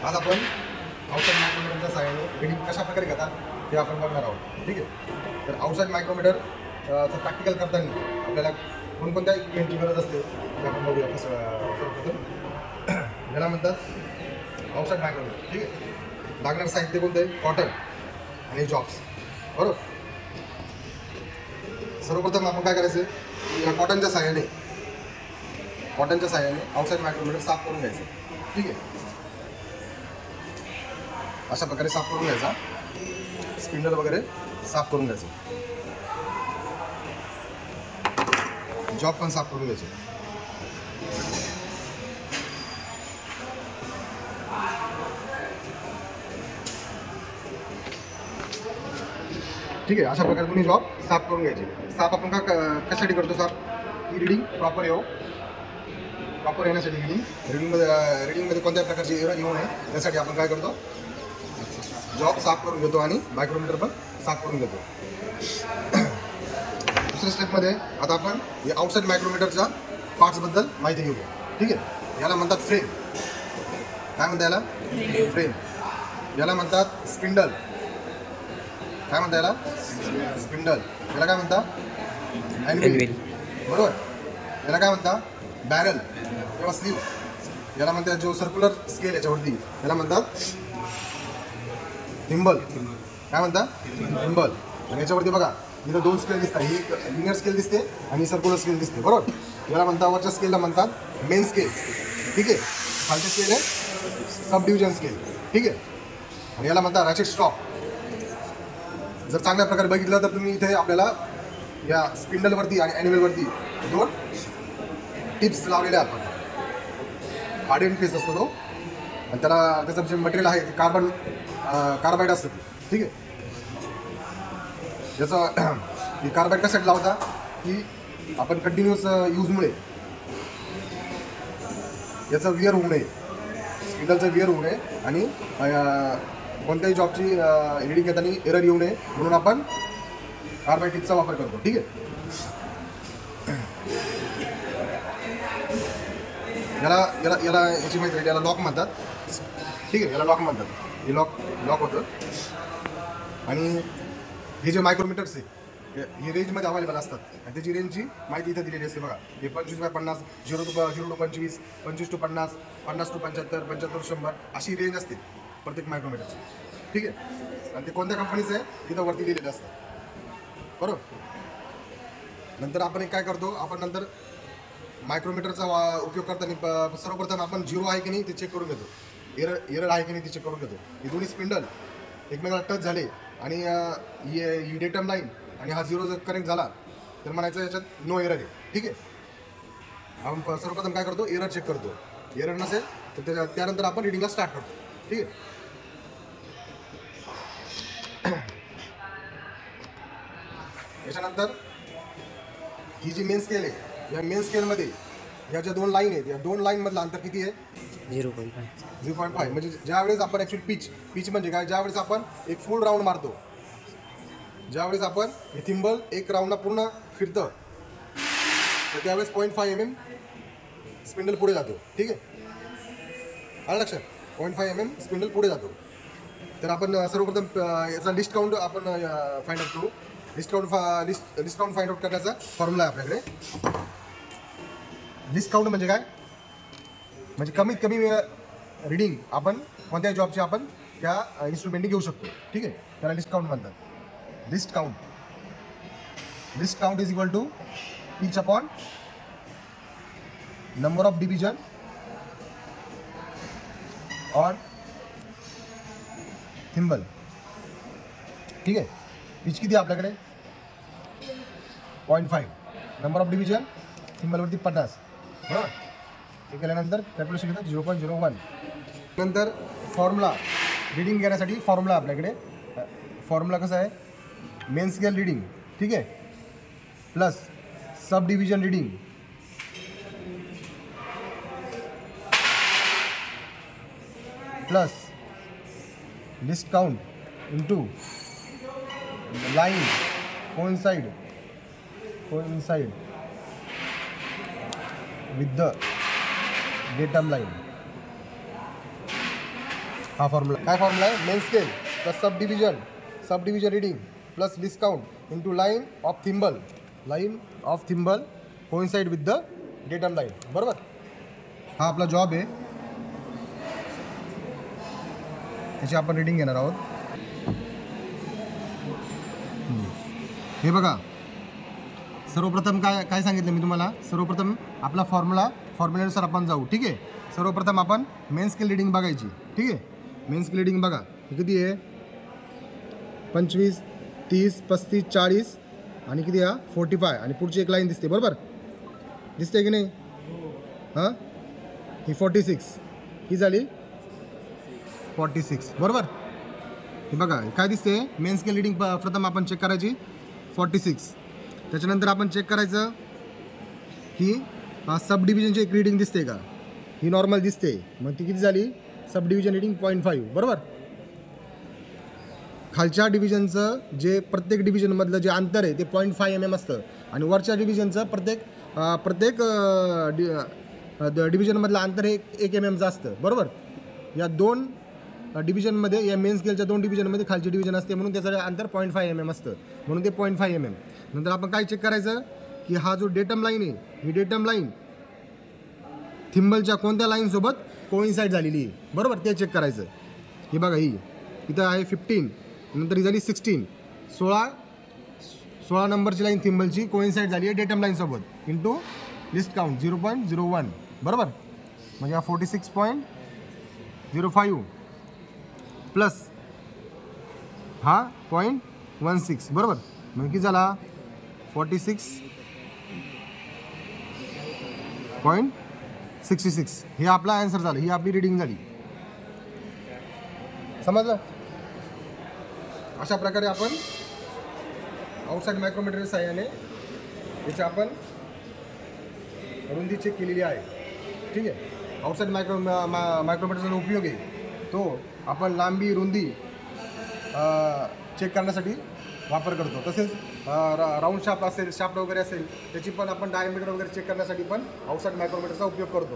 आज आपण आउटसाईड मायक्रोमीटरच्या सहाय्याने रिडिंग कशा प्रकारे घेतात ते आपण बघणार आहोत. ठीक आहे. तर आउटसाईड मायक्रोमीटर प्रॅक्टिकल करताना आपल्याला कोणकोणत्या इव्हेंटची गरज असते ते आपण बघूया. सर्वप्रथम याला म्हणतात आउटसाईड मायक्रोमीटर. ठीक आहे. लागणारं साहित्य कोणतं आहे? कॉटन आणि जॉब्स. बरोबर. सर्वप्रथम आपण काय करायचं, या कॉटनच्या सहाय्याने आउटसाईड मायक्रोमीटर साफ करून घ्यायचं. ठीक आहे. अशा प्रकारे साफ करून घ्यायचा. स्पिंडल वगैरे साफ करून घ्यायचं. जॉब पण साफ करून घ्यायचे. ठीक आहे. अशा प्रकारे तुम्ही जॉब साफ करून घ्यायचे. साफ आपण कशासाठी करतो? साफ ही रिडिंग प्रॉपर येण्यासाठी रिडिंगमध्ये कोणत्याही प्रकारची एरर येऊ नये त्यासाठी आपण काय करतो, जॉब साफ करून घेतो आणि मायक्रोमीटर पण साफ करून घेतो. दुसऱ्या स्टेपमध्ये आता आपण या आउटसाईड मायक्रोमीटरच्या पार्ट्सबद्दल माहिती घेऊया. ठीक आहे. याला म्हणतात फ्रेम. काय म्हणतात याला? फ्रेम. याला म्हणतात स्पिंडल. काय म्हणतात याला? स्पिंडल. याला काय म्हणतात? अँव्हिल. बरोबर. याला काय म्हणतात? बॅरल किंवा स्लीव. याला म्हणतात जो सर्क्युलर स्केल याच्यावरती याला म्हणतात थिंबल. काय म्हणतात? थिंबल. आणि याच्यावरती बघा इथं दोन स्केल दिसतात. ही लिनियर स्केल दिसते आणि सर्क्युलर स्केल दिसते. बरोबर. याला म्हणतात, वरच्या स्केलला म्हणतात मेन स्केल. ठीक आहे. खालच्या स्केल आहे सब डिव्हिजन स्केल. ठीक आहे. आणि याला म्हणतात रॅचेट स्टॉक. जर चांगल्या प्रकारे बघितलं तर तुम्ही इथे आपल्याला या स्पिंडलवरती आणि ॲनिमलवरती दोन टिप्स लावलेल्या आपण. हार्ड एंड फेस असतो तो, आणि त्याचं जे मटेरियल आहे कार्बाईड असतं. ठीक आहे. ज्याचं ही कार्बाईड कशासाठी लावता की आपण कंटिन्युअस यूजमुळे याचं विअर होऊ नये, स्पिंडलचं विअर होऊ नये आणि कोणत्याही जॉबची रिडिंग घेताना एरर येऊ नये म्हणून आपण कार्बाईड टिपचा वापर करतो. ठीक आहे. याची माहिती आहे, याला लॉक म्हणतात. ठीक आहे. याला लॉक म्हणतात. हे लॉक होतं. आणि हे जे मायक्रोमीटर्स आहे हे रेंजमध्ये अवेलेबल असतात आणि त्याची रेंजची माहिती इथं दिलेली असते. बघा हे 25/50, 0 to 25, 25 to 50, 50 to 75, 75 to 100 अशी रेंज असते प्रत्येक मायक्रोमीटरची. ठीक आहे. आणि ते कोणत्या कंपनीचं आहे तिथं वरती दिलेलं असतं. बरोबर. नंतर आपण एक काय करतो, आपण नंतर मायक्रोमीटरचा उपयोग करताना सर्वप्रथम आपण 0 आहे की नाही ते चेक करून घेतो. एरर आहे की नाही ते चेक करून घेतो. हे दोन्ही स्पिंडल एकमेकाला टच झाले आणि ही डेटम लाईन आणि हा 0 जर कनेक्ट झाला तर म्हणायचं याच्यात नो एरर आहे. ठीक आहे. आपण सर्वप्रथम काय करतो, एरर चेक करतो. एरर नसेल तर त्यानंतर आपण रिडिंगला स्टार्ट करतो. ठीक आहे. याच्यानंतर ही जी मेन स्केल आहे या मेन स्केलमध्ये ह्या ज्या दोन लाईन आहेत या दोन लाईनमधलं अंतर किती आहे? 0.5. म्हणजे ज्यावेळेस आपण ॲक्च्युली पिच म्हणजे काय, ज्यावेळेस आपण एक फुल राऊंड मारतो, ज्यावेळेस आपण हे थिंबल एक राऊंडला पूर्ण फिरतं तर त्यावेळेस 0.5 mm स्पिंडल पुढे जातो. ठीक आहे. आलं लक्षात? 0.5 mm स्पिंडल पुढे जातो. तर आपण सर्वप्रथम याचा लिस्ट काउंट आपण फाइंड आउट करू. लिस्ट काउंट फाइंड आउट करण्याचा फॉर्म्युला आहे आपल्याकडे. लिस्ट काउंट म्हणजे काय, म्हणजे कमीत कमी रिडिंग आपण कोणत्याही जॉबची आपण त्या इन्स्ट्रुमेंटने घेऊ शकतो. ठीक आहे. त्याला लिस्ट काउंट म्हणतात. Least count is equal to pitch upon number of division on thimble. ठीक आहे. पिच किती आहे आपल्याकडे? 0.5. नंबर ऑफ डिव्हिजन थिंबलवरती 50. बरोबर. हे केल्यानंतर कॅल्क्युलेशन घेतात 0.01. नंतर फॉर्म्युला रिडिंग घेण्यासाठी फॉर्म्युला आपल्याकडे. फॉर्म्युला कसा आहे? Main scale reading. ठीक आहे. Plus sub division reading plus least count into line coincide with the datum line. हा फॉर्म्युला काय फॉर्म्युला आहे main scale plus sub division reading plus discount into line of thimble coincide with the datum line. बरोबर. हा आपला job आहे, याची आपण reading घेणार आहोत. हे बघा सर्वप्रथम काय सांगितलं मी तुम्हाला. सर्वप्रथम आपला फॉर्म्युल्यानुसार आपण जाऊ. ठीक आहे. सर्वप्रथम आपण मेन स्केल रीडिंग बघायची. ठीक आहे. मेन स्केल रीडिंग बघा किती आहे 25 30 35 40 आणि किती हा 45 आणि पुढची एक लाईन दिसते. बरोबर दिसते की नाही. हां ही 46 ही झाली 46. बरोबर. हे बघा काय दिसते मेन स्केल रीडिंग प्रथम आपण चेक करायची 46. त्याच्यानंतर आपण चेक करायचं की सब डिव्हिजनची एक रीडिंग दिसते का. ही नॉर्मल दिसते मग ती किती झाली सब डिव्हिजन रीडिंग 0.5. बरोबर. खालच्या डिव्हिजनचं जे प्रत्येक डिव्हिजनमधलं जे अंतर आहे ते 0.5 mm असतं आणि वरच्या डिव्हिजनचं प्रत्येक डिव्हिजनमधलं अंतर हे 1 mm असतं. बरोबर. या दोन डिव्हिजनमध्ये या मेन स्केलच्या 2 डिव्हिजनमध्ये खालची डिव्हिजन असते म्हणून त्याचं अंतर 0.5 mm असतं म्हणून ते 0.5 mm. नंतर आपण काय चेक करायचं की हा जो डेटम लाईन आहे ही डेटम लाईन थिंबलच्या कोणत्या लाईनसोबत कोइन्साइड झालेली आहे. बरोबर ते चेक करायचं. ही बघा ही इथं आहे 15 नंतर ही झाली 16 16 नंबरची लाईन थिंबलची कोइन्साइड झाली आहे डेटम लाईनसोबत इंटू लिस्ट काउंट 0.01. बरोबर. म्हणजे हा 46.05 प्लस हा 0.16. बरोबर. म्हणजे किती झाला 46.66. हे आपला आन्सर झालं. ही आपली रीडिंग झाली. समजलं. अशा प्रकारे आपण आउटसाईड मायक्रोमीटरच्या साहाय्याने याची आपण रुंदी चेक केलेली आहे. ठीक आहे. आउटसाईड मायक्रोमीटरचा जो उपयोग आहे तो आपण लांबी रुंदी चेक करण्यासाठी वापर करतो. तसेच राऊंड शाफ्ट असेल शाफ्ट वगैरे असेल त्याची पण आपण डायमीटर वगैरे चेक करण्यासाठी पण आउटसाईड मायक्रोमीटरचा उपयोग करतो.